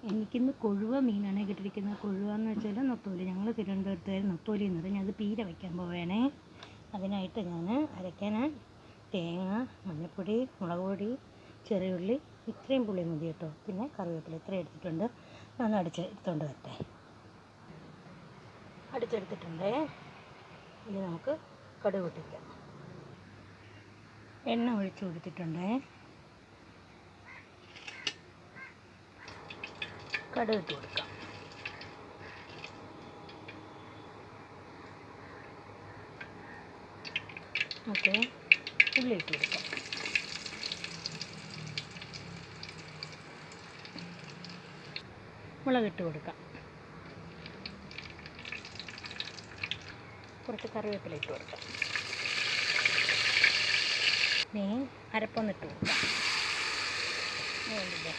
എനിക്കിന്ന് കൊഴുവ മീനാണ് കിട്ടിയിരിക്കുന്നത്. കൊഴുവ എന്ന് വെച്ചാൽ നൊത്തോലി. ഞങ്ങൾ തിരുവനന്തപുരത്തുകാർ നൊത്തോലി എന്ന് പറയും. അത് പീര വയ്ക്കാൻ പോവേണേ. അതിനായിട്ട് ഞാൻ അരയ്ക്കാൻ തേങ്ങ, മഞ്ഞൾപ്പൊടി, മുളക് പൊടി, ചെറിയുള്ളി, ഇത്രയും പുളി മതി കേട്ടോ. പിന്നെ കറിവേപ്പില ഇത്രയും എടുത്തിട്ടുണ്ട്. ഞാൻ എടുത്തുകൊണ്ട് വരട്ടെ. അടിച്ചെടുത്തിട്ടുണ്ടേ. ഇനി നമുക്ക് കടുക് പൊട്ടിക്കാം. എണ്ണ ഒഴിച്ച് കൊടുത്തിട്ടുണ്ടേ. കടുക് ഇട്ട് കൊടുക്കാം. നമുക്ക് ഉള്ളി ഇട്ട് കൊടുക്കാം. മുളകിട്ട് കൊടുക്കാം. കുറച്ച് കറിവേപ്പില ഇട്ട് കൊടുക്കാം. ഇനി അരപ്പൊന്നിട്ട് കൊടുക്കാം. വേണ്ടില്ലേ,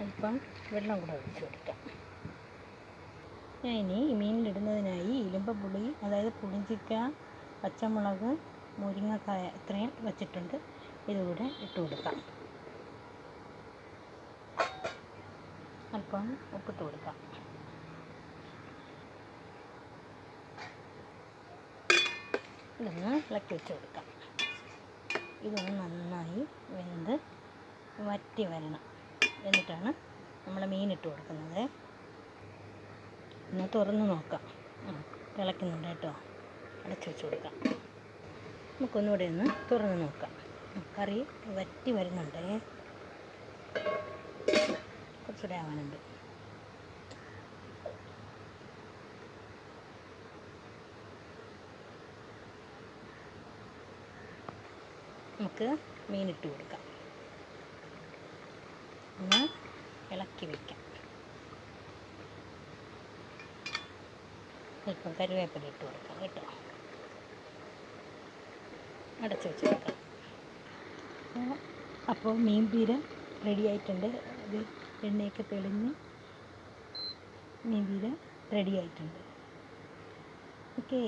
അല്പം വെള്ളം കൂടെ ഒഴിച്ച് കൊടുക്കാം. ഞാൻ ഇനി ഈ മീനിലിടുന്നതിനായി പുളി, അതായത് പുളിഞ്ചിക്ക, പച്ചമുളക്, മുരിങ്ങക്കായ ഇത്രയും വച്ചിട്ടുണ്ട്. ഇതുകൂടെ ഇട്ട് കൊടുക്കാം. അല്പം ഉപ്പിട്ട് കൊടുക്കാം. ഇതൊന്ന് ഇളക്കി വെച്ച് കൊടുക്കാം. ഇതൊന്ന് നന്നായി വെന്ത് വറ്റി വരണം. എന്നിട്ടാണ് നമ്മൾ മീനിട്ട് കൊടുക്കുന്നത്. ഒന്ന് തുറന്ന് നോക്കാം. തിളയ്ക്കുന്നുണ്ട് കേട്ടോ. അടച്ച് വെച്ച് കൊടുക്കാം. നമുക്കൊന്നുകൂടെ ഒന്ന് തുറന്ന് നോക്കാം. കറി വറ്റി വരുന്നുണ്ട്. കുറച്ചുകൂടെ ആവാനുണ്ട്. നമുക്ക് മീനിട്ട് കൊടുക്കാം. ഒന്ന് ഇളക്കി വയ്ക്കാം. അല്പം കറിവേപ്പില ഇട്ട് കൊടുക്കാം കേട്ടോ. അടച്ച് വെച്ച് കൊടുക്കാം. അപ്പോൾ മീൻ പീര റെഡി ആയിട്ടുണ്ട്. അത് എണ്ണയൊക്കെ തെളിഞ്ഞ് മീൻ പീര റെഡി ആയിട്ടുണ്ട്. ഓക്കേ.